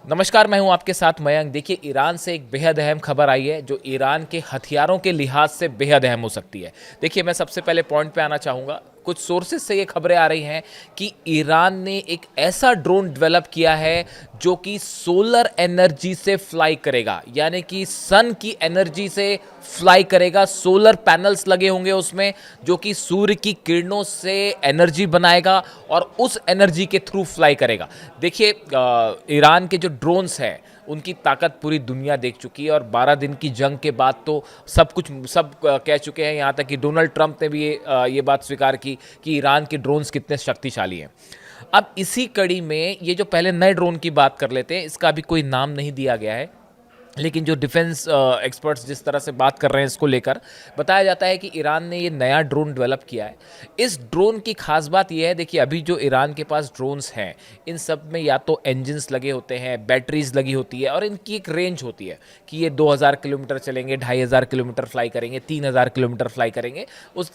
नमस्कार, मैं हूं आपके साथ मयंक। देखिए, ईरान से एक बेहद अहम खबर आई है जो ईरान के हथियारों के लिहाज से बेहद अहम हो सकती है। देखिए, मैं सबसे पहले पॉइंट पे आना चाहूँगा। कुछ सोर्सेज से ये खबरें आ रही हैं कि ईरान ने एक ऐसा ड्रोन डेवलप किया है जो कि सोलर एनर्जी से फ्लाई करेगा, यानी कि सन की एनर्जी से फ्लाई करेगा। सोलर पैनल्स लगे होंगे उसमें जो कि सूर्य की किरणों से एनर्जी बनाएगा और उस एनर्जी के थ्रू फ्लाई करेगा। देखिए, ईरान के जो ड्रोन्स हैं उनकी ताकत पूरी दुनिया देख चुकी है और 12 दिन की जंग के बाद तो सब कह चुके हैं। यहाँ तक कि डोनाल्ड ट्रंप ने भी ये बात स्वीकार की कि ईरान के ड्रोन्स कितने शक्तिशाली हैं। अब इसी कड़ी में ये जो पहले नए ड्रोन की बात कर लेते हैं, इसका अभी कोई नाम नहीं दिया गया है, लेकिन जो डिफेंस एक्सपर्ट्स जिस तरह से बात कर रहे हैं इसको लेकर, बताया जाता है कि ईरान ने ये नया ड्रोन डेवलप किया है। इस ड्रोन की खास बात यह है, देखिए अभी जो ईरान के पास ड्रोन्स हैं इन सब में या तो इंजन्स लगे होते हैं, बैटरीज लगी होती है और इनकी एक रेंज होती है कि ये 2000 किलोमीटर चलेंगे, 2500 किलोमीटर फ्लाई करेंगे, 3000 किलोमीटर फ्लाई करेंगे।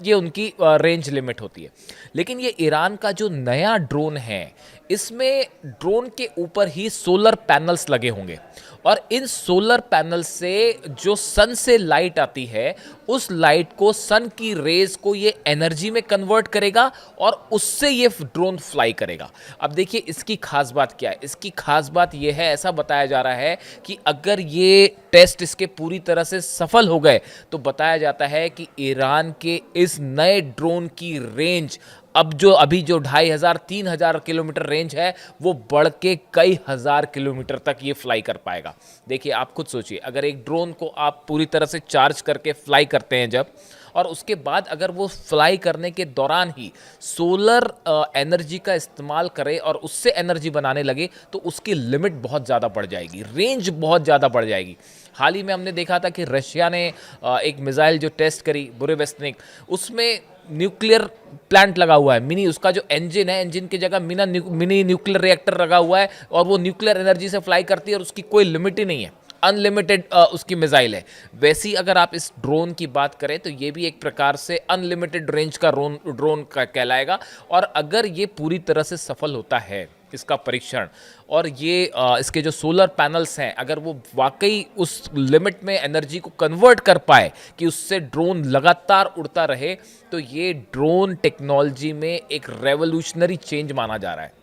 ये उनकी रेंज लिमिट होती है। लेकिन ये ईरान का जो नया ड्रोन है इसमें ड्रोन के ऊपर ही सोलर पैनल्स लगे होंगे और इन सोलर पैनल से जो सन से लाइट आती है उस लाइट को, सन की रेज को ये एनर्जी में कन्वर्ट करेगा और उससे ये ड्रोन फ्लाई करेगा। अब देखिए इसकी खास बात क्या है। इसकी खास बात ये है, ऐसा बताया जा रहा है कि अगर ये टेस्ट इसके पूरी तरह से सफल हो गए तो बताया जाता है कि ईरान के इस नए ड्रोन की रेंज अभी जो 2500-3000 किलोमीटर रेंज है वो बढ़ के कई हजार किलोमीटर तक ये फ्लाई कर पाएगा। देखिए, आप खुद सोचिए, अगर एक ड्रोन को आप पूरी तरह से चार्ज करके फ्लाई करते हैं जब, और उसके बाद अगर वो फ्लाई करने के दौरान ही सोलर एनर्जी का इस्तेमाल करे और उससे एनर्जी बनाने लगे तो उसकी लिमिट बहुत ज़्यादा बढ़ जाएगी, रेंज बहुत ज़्यादा बढ़ जाएगी। हाल ही में हमने देखा था कि रशिया ने एक मिसाइल जो टेस्ट करी, बुरेवेस्निक, उसमें न्यूक्लियर प्लांट लगा हुआ है। मिनी उसका जो इंजन है, इंजन की जगह मिनी न्यूक्लियर रिएक्टर लगा हुआ है और वो न्यूक्लियर एनर्जी से फ्लाई करती है और उसकी कोई लिमिट ही नहीं है, अनलिमिटेड उसकी मिसाइल है। वैसी अगर आप इस ड्रोन की बात करें तो ये भी एक प्रकार से अनलिमिटेड रेंज का ड्रोन का कहलाएगा। और अगर ये पूरी तरह से सफल होता है इसका परीक्षण, और ये इसके जो सोलर पैनल्स हैं अगर वो वाकई उस लिमिट में एनर्जी को कन्वर्ट कर पाए कि उससे ड्रोन लगातार उड़ता रहे, तो ये ड्रोन टेक्नोलॉजी में एक रेवोल्यूशनरी चेंज माना जा रहा है।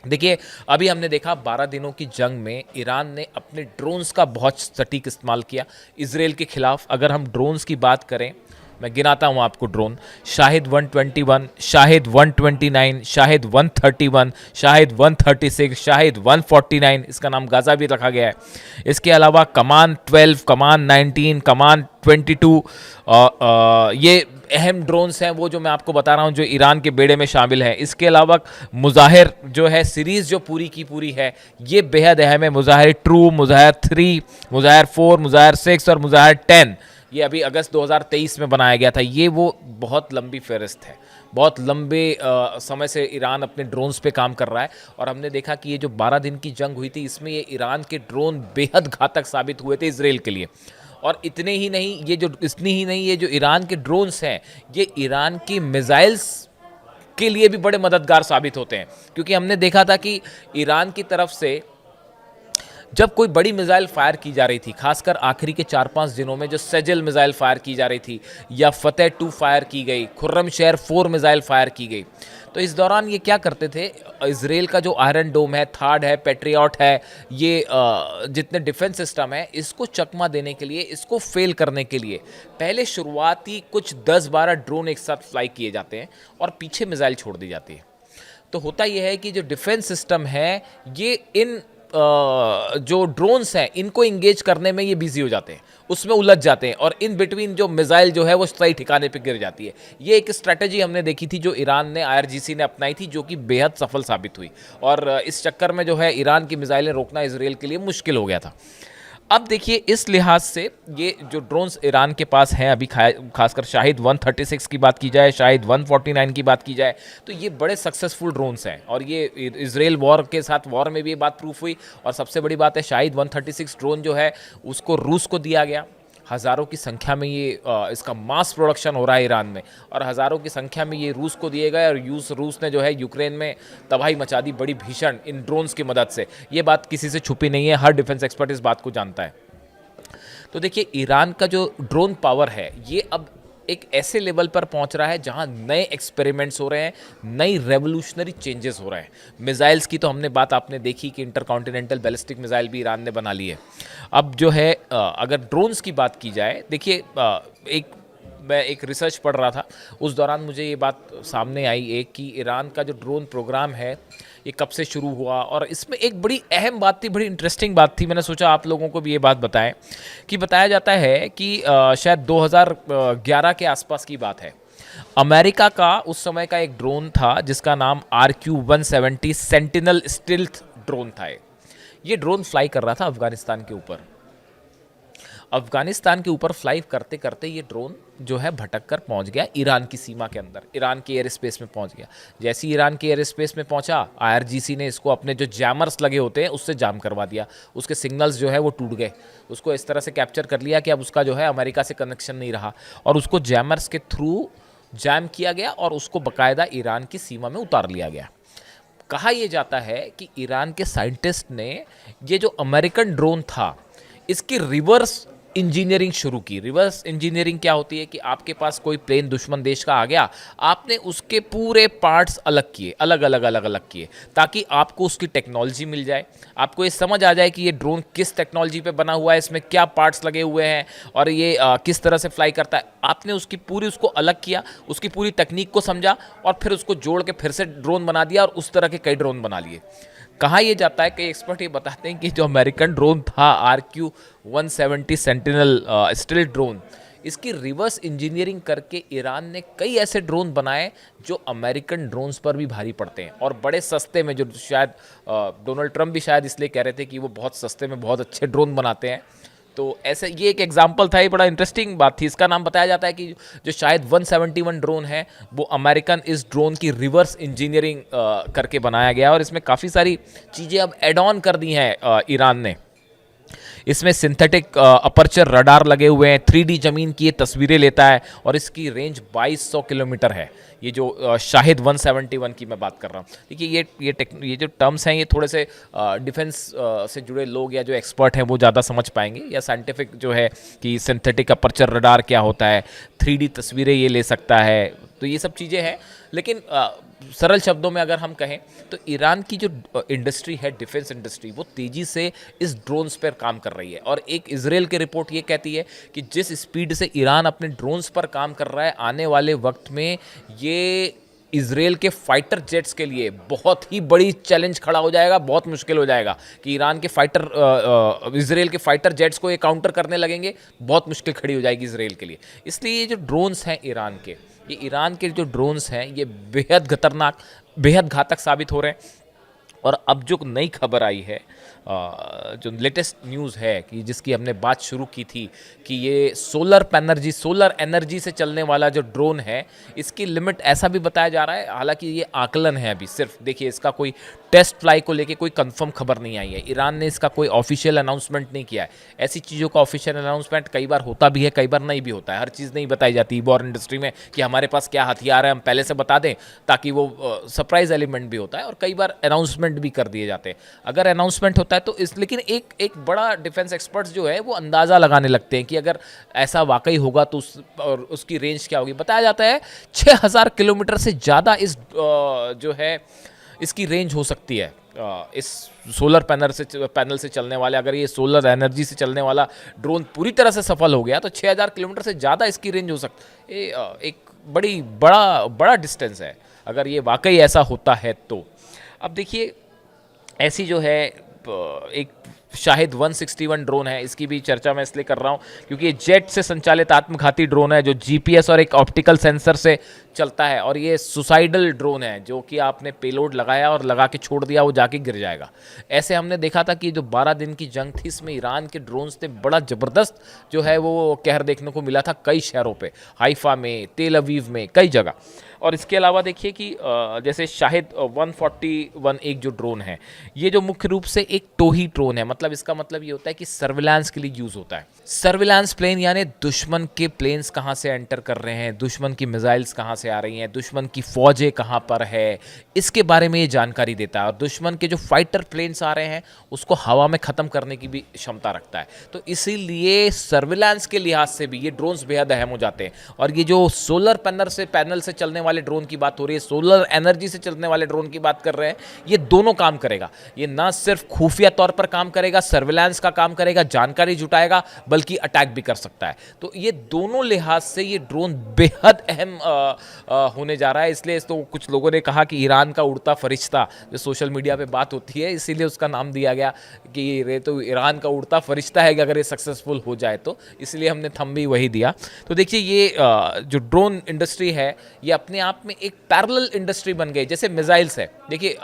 देखिए, अभी हमने देखा 12 दिनों की जंग में ईरान ने अपने ड्रोन्स का बहुत सटीक इस्तेमाल किया इजराइल के खिलाफ। अगर हम ड्रोन्स की बात करें, मैं गिनाता हूं आपको ड्रोन: शाहिद 121, शाहिद 129, शाहिद 131, शाहिद 136, शाहिद 149, इसका नाम गाजा भी रखा गया है। इसके अलावा कमान 12, कमान 19, कमान 22, ये अहम ड्रोन्स हैं वो जो मैं आपको बता रहा हूं जो ईरान के बेड़े में शामिल हैं। इसके अलावा मुजाहिर जो है सीरीज़ जो पूरी की पूरी है ये बेहद अहम है। मुजाहिर ट्रू, मुजाहिर 3, मुजाहिर 4, मुजाहिर 6 और मुजाहिर 10, ये अभी अगस्त 2023 में बनाया गया था। ये वो बहुत लंबी फहरिस्त है, बहुत लंबे समय से ईरान अपने ड्रोन्स पे काम कर रहा है। और हमने देखा कि ये जो 12 दिन की जंग हुई थी इसमें ये ईरान के ड्रोन बेहद घातक साबित हुए थे इजराइल के लिए। और इतनी ही नहीं, ये जो ईरान के ड्रोन्स हैं ये ईरान की मिसाइल्स के लिए भी बड़े मददगार साबित होते हैं। क्योंकि हमने देखा था कि ईरान की तरफ से जब कोई बड़ी मिसाइल फायर की जा रही थी, खासकर आखिरी के 4-5 दिनों में जो सेजल मिसाइल फायर की जा रही थी या फतेह 2 फायर की गई, खुर्रम शहर 4 मिसाइल फायर की गई, तो इस दौरान ये क्या करते थे, इजराइल का जो आयरन डोम है, थार्ड है, पेट्रियट है, ये जितने डिफेंस सिस्टम है, इसको चकमा देने के लिए, इसको फेल करने के लिए पहले शुरुआती कुछ 10-12 ड्रोन एक साथ फ्लाई किए जाते हैं और पीछे मिसाइल छोड़ दी जाती है। तो होता यह है कि जो डिफेंस सिस्टम है ये इन जो ड्रोन्स हैं इनको इंगेज करने में ये बिजी हो जाते हैं, उसमें उलझ जाते हैं और इन बिटवीन जो मिसाइल जो है वो सही ठिकाने पे गिर जाती है। ये एक स्ट्रैटेजी हमने देखी थी जो ईरान ने, आईआरजीसी ने अपनाई थी, जो कि बेहद सफल साबित हुई और इस चक्कर में जो है ईरान की मिसाइलें रोकना इजराइल के लिए मुश्किल हो गया था। अब देखिए, इस लिहाज से ये जो ड्रोन्स ईरान के पास हैं अभी, खासकर शाहिद 136 की बात की जाए, शाहिद 149 की बात की जाए, तो ये बड़े सक्सेसफुल ड्रोन्स हैं और ये इजराइल वॉर के साथ वॉर में भी ये बात प्रूफ हुई। और सबसे बड़ी बात है, शाहिद 136 ड्रोन जो है उसको रूस को दिया गया, हज़ारों की संख्या में ये इसका मास प्रोडक्शन हो रहा है ईरान में, और हज़ारों की संख्या में ये रूस को दिए गए, और रूस ने जो है यूक्रेन में तबाही मचा दी बड़ी भीषण इन ड्रोन्स की मदद से। ये बात किसी से छुपी नहीं है, हर डिफेंस एक्सपर्ट इस बात को जानता है। तो देखिए, ईरान का जो ड्रोन पावर है ये अब एक ऐसे लेवल पर पहुंच रहा है जहां नए एक्सपेरिमेंट्स हो रहे हैं, नई रेवोल्यूशनरी चेंजेस हो रहे हैं। मिसाइल्स की तो हमने बात आपने देखी कि इंटरकॉन्टिनेंटल बैलिस्टिक मिसाइल भी ईरान ने बना ली है। अब जो है अगर ड्रोन्स की बात की जाए, देखिए मैं एक रिसर्च पढ़ रहा था, उस दौरान मुझे ये बात सामने आई एक कि ईरान का जो ड्रोन प्रोग्राम है ये कब से शुरू हुआ, और इसमें एक बड़ी अहम बात थी, बड़ी इंटरेस्टिंग बात थी। मैंने सोचा आप लोगों को भी ये बात बताएं कि बताया जाता है कि शायद 2011 के आसपास की बात है। अमेरिका का उस समय का एक ड्रोन था जिसका नाम RQ-170 सेंटिनल स्टिल्थ ड्रोन था। ये ड्रोन फ्लाई कर रहा था अफगानिस्तान के ऊपर। अफगानिस्तान के ऊपर फ्लाई करते करते ये ड्रोन जो है भटक कर पहुंच गया ईरान की सीमा के अंदर, ईरान के एयर स्पेस में पहुंच गया। जैसे ही ईरान के एयर स्पेस में पहुंचा, IRGC ने इसको अपने जो जैमर्स लगे होते हैं उससे जाम करवा दिया। उसके सिग्नल्स जो है वो टूट गए, उसको इस तरह से कैप्चर कर लिया कि अब उसका जो है अमेरिका से कनेक्शन नहीं रहा, और उसको जैमर्स के थ्रू जैम किया गया और उसको बाकायदा ईरान की सीमा में उतार लिया गया। कहा यह जाता है कि ईरान के साइंटिस्ट ने ये जो अमेरिकन ड्रोन था इसकी रिवर्स इंजीनियरिंग शुरू की। रिवर्स इंजीनियरिंग क्या होती है कि आपके पास कोई प्लेन दुश्मन देश का आ गया, आपने उसके पूरे पार्ट्स अलग किए, अलग अलग किए, ताकि आपको उसकी टेक्नोलॉजी मिल जाए, आपको ये समझ आ जाए कि ये ड्रोन किस टेक्नोलॉजी पे बना हुआ है, इसमें क्या पार्ट्स लगे हुए हैं, और ये किस तरह से फ्लाई करता है। आपने उसको अलग किया, उसकी पूरी तकनीक को समझा, और फिर उसको जोड़ के फिर से ड्रोन बना दिया, और उस तरह के कई ड्रोन बना लिए। कहा यह जाता है, कई एक्सपर्ट ये बताते हैं कि जो अमेरिकन ड्रोन था RQ-170 सेंटिनल स्टिल्थ ड्रोन, इसकी रिवर्स इंजीनियरिंग करके ईरान ने कई ऐसे ड्रोन बनाए जो अमेरिकन ड्रोन्स पर भी भारी पड़ते हैं और बड़े सस्ते में, जो शायद डोनाल्ड ट्रंप भी शायद इसलिए कह रहे थे कि वो बहुत सस्ते में बहुत अच्छे ड्रोन बनाते हैं। तो ऐसे ये एक एग्जाम्पल था, ये बड़ा इंटरेस्टिंग बात थी। इसका नाम बताया जाता है कि जो शायद 171 ड्रोन है वो अमेरिकन इस ड्रोन की रिवर्स इंजीनियरिंग करके बनाया गया, और इसमें काफ़ी सारी चीज़ें अब एड ऑन कर दी हैं ईरान ने। इसमें सिंथेटिक अपर्चर रडार लगे हुए हैं, 3D ज़मीन की ये तस्वीरें लेता है, और इसकी रेंज 2200 किलोमीटर है। ये जो शाहिद 171 की मैं बात कर रहा हूँ। देखिए, ये जो टर्म्स हैं ये थोड़े से डिफेंस से जुड़े लोग या जो एक्सपर्ट हैं वो ज़्यादा समझ पाएंगे, या साइंटिफिक जो है कि सिंथेटिक अपर्चर रडार क्या होता है, 3D तस्वीरें ये ले सकता है, तो ये सब चीज़ें हैं। लेकिन सरल शब्दों में अगर हम कहें तो ईरान की जो इंडस्ट्री है, डिफेंस इंडस्ट्री, वो तेज़ी से इस ड्रोन्स पर काम कर रही है। और एक इजराइल की रिपोर्ट ये कहती है कि जिस स्पीड से ईरान अपने ड्रोन्स पर काम कर रहा है, आने वाले वक्त में ये इजराइल के फाइटर जेट्स के लिए बहुत ही बड़ी चैलेंज खड़ा हो जाएगा, बहुत मुश्किल हो जाएगा कि ईरान के इजराइल के फाइटर जेट्स को ये काउंटर करने लगेंगे, बहुत मुश्किल खड़ी हो जाएगी इजराइल के लिए। इसलिए ये जो ड्रोन्स हैं ईरान के, ये ईरान के जो ड्रोन्स हैं ये बेहद खतरनाक, बेहद घातक साबित हो रहे हैं। और अब जो नई खबर आई है, जो लेटेस्ट न्यूज़ है कि जिसकी हमने बात शुरू की थी कि ये सोलर एनर्जी से चलने वाला जो ड्रोन है, इसकी लिमिट ऐसा भी बताया जा रहा है, हालांकि ये आकलन है अभी सिर्फ। देखिए, इसका कोई टेस्ट फ्लाई को लेके कोई कंफर्म खबर नहीं आई है, ईरान ने इसका कोई ऑफिशियल अनाउंसमेंट नहीं किया है। ऐसी चीज़ों का ऑफिशियल अनाउंसमेंट कई बार होता भी है, कई बार नहीं भी होता है। हर चीज़ नहीं बताई जाती वॉर इंडस्ट्री में कि हमारे पास क्या हथियार है हम पहले से बता दें, ताकि वो सरप्राइज एलिमेंट भी होता है, और कई बार अनाउंसमेंट भी कर दिए जाते हैं। अगर अनाउंसमेंट होता है तो लेकिन एक बड़ा डिफेंस एक्सपर्ट्स जो है वो अंदाज़ा लगाने लगते हैं कि अगर ऐसा वाकई होगा तो उसकी रेंज क्या होगी। बताया जाता है 6000 किलोमीटर से ज़्यादा इस जो है इसकी रेंज हो सकती है। इस सोलर पैनल से चलने वाले, अगर ये सोलर एनर्जी से चलने वाला ड्रोन पूरी तरह से सफल हो गया तो 6000 किलोमीटर से ज़्यादा इसकी रेंज हो सकती है। एक बड़ा डिस्टेंस है अगर ये वाकई ऐसा होता है तो। अब देखिए, ऐसी जो है एक शाहिद 161 ड्रोन है, इसकी भी चर्चा मैं इसलिए कर रहा हूँ क्योंकि ये जेट से संचालित आत्मघाती ड्रोन है जो GPS और एक ऑप्टिकल सेंसर से चलता है, और ये सुसाइडल ड्रोन है जो कि आपने पेलोड लगाया और लगा के छोड़ दिया, वो जाके गिर जाएगा। ऐसे हमने देखा था कि जो 12 दिन की जंग थी इसमें ईरान के ड्रोन्स ने बड़ा ज़बरदस्त जो है वो कहर देखने को मिला था कई शहरों पर, हाइफा में, तेल अवीव में, कई जगह। और इसके अलावा देखिए कि जैसे शाहिद 141 एक जो ड्रोन है, ये जो मुख्य रूप से एक टोही ड्रोन है, मतलब इसका मतलब ये होता है कि सर्विलांस के लिए यूज़ होता है। सर्विलांस प्लेन यानी दुश्मन के प्लेन्स कहाँ से एंटर कर रहे हैं, दुश्मन की मिसाइल्स कहाँ से आ रही हैं, दुश्मन की फौजें कहाँ पर है, इसके बारे में ये जानकारी देता है। और दुश्मन के जो फाइटर प्लेन्स आ रहे हैं उसको हवा में ख़त्म करने की भी क्षमता रखता है। तो इसीलिए सर्विलांस के लिहाज से भी ये ड्रोन्स बेहद अहम हो जाते हैं। और ये जो सोलर पैनल से चलने वाले ड्रोन की बात हो रही है, सोलर एनर्जी से चलने वाले ड्रोन की बात कर रहे हैं, ये दोनों काम करेगा। ये ना सिर्फ खुफिया तौर पर काम करेगा, सर्विलांस का काम करेगा, जानकारी जुटाएगा, बल्कि अटैक भी कर सकता है। तो ये दोनों लिहाज से ये ड्रोन बेहद अहम होने जा रहा है। इसलिए तो कुछ लोगों ने कहा कि ईरान का उड़ता फरिश्ता, जो सोशल मीडिया पे बात होती है, इसीलिए उसका नाम दिया गया कि ये तो ईरान का उड़ता फरिश्ता है कि अगर ये सक्सेसफुल हो जाए तो, इसलिए हमने थंब भी वही दिया। तो देखिए ये जो ड्रोन इंडस्ट्री है ये अपने आप में एक पैरेलल इंडस्ट्री बन गई। जैसे मिसाइल्स है, देखिए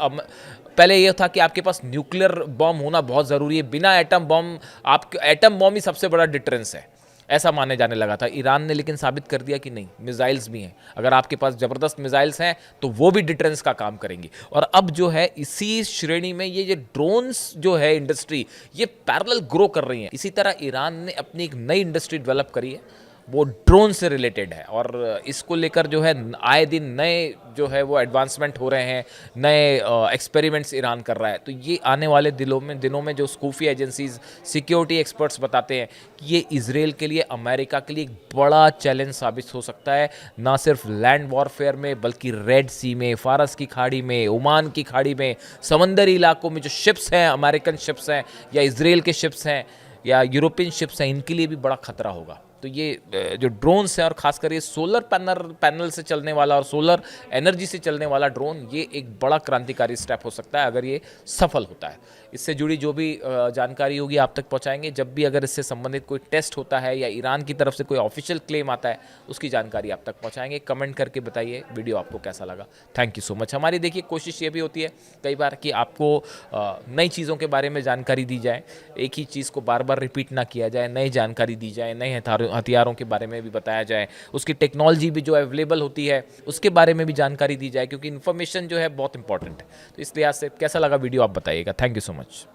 पहले ये था कि आपके पास न्यूक्लियर बॉम्ब होना बहुत ज़रूरी है, बिना एटम बॉम्ब, आपके एटम बॉम्ब ही सबसे बड़ा डिटरेंस है, ऐसा माने जाने लगा था। ईरान ने लेकिन साबित कर दिया कि नहीं, मिसाइल्स भी हैं, अगर आपके पास ज़बरदस्त मिसाइल्स हैं तो वो भी डिटरेंस का काम करेंगी। और अब जो है इसी श्रेणी में ये ड्रोन्स जो है इंडस्ट्री, ये पैरेलल ग्रो कर रही है। इसी तरह ईरान ने अपनी एक नई इंडस्ट्री डेवलप करी है, वो ड्रोन से रिलेटेड है। और इसको लेकर जो है आए दिन नए जो है वो एडवांसमेंट हो रहे हैं, नए एक्सपेरिमेंट्स ईरान कर रहा है। तो ये आने वाले दिनों में जो खुफिया एजेंसीज, सिक्योरिटी एक्सपर्ट्स बताते हैं कि ये इजराइल के लिए, अमेरिका के लिए एक बड़ा चैलेंज साबित हो सकता है, ना सिर्फ लैंड वॉरफेयर में बल्कि रेड सी में, फारस की खाड़ी में, ओमान की खाड़ी में, समंदरी इलाकों में जो शिप्स हैं, अमेरिकन शिप्स हैं या इजराइल के शिप्स हैं या यूरोपियन शिप्स हैं, इनके लिए भी बड़ा खतरा होगा। तो ये जो ड्रोन्स हैं और ख़ासकर ये सोलर पैनल से चलने वाला और सोलर एनर्जी से चलने वाला ड्रोन, ये एक बड़ा क्रांतिकारी स्टेप हो सकता है अगर ये सफल होता है। इससे जुड़ी जो भी जानकारी होगी आप तक पहुंचाएंगे। जब भी अगर इससे संबंधित कोई टेस्ट होता है या ईरान की तरफ से कोई ऑफिशियल क्लेम आता है, उसकी जानकारी आप तक पहुंचाएंगे। कमेंट करके बताइए वीडियो आपको कैसा लगा। Thank you so much. हमारी देखिए कोशिश ये भी होती है कई बार कि आपको नई चीज़ों के बारे में जानकारी दी जाए, एक ही चीज़ को बार बार रिपीट ना किया जाए, नई जानकारी दी जाए, नए हथियारों के बारे में भी बताया जाए, उसकी टेक्नोलॉजी भी जो अवेलेबल होती है उसके बारे में भी जानकारी दी जाए, क्योंकि इन्फॉर्मेशन जो है बहुत इंपॉर्टेंट है। तो इस लिहाज से कैसा लगा वीडियो आप बताइएगा। Thank you so much.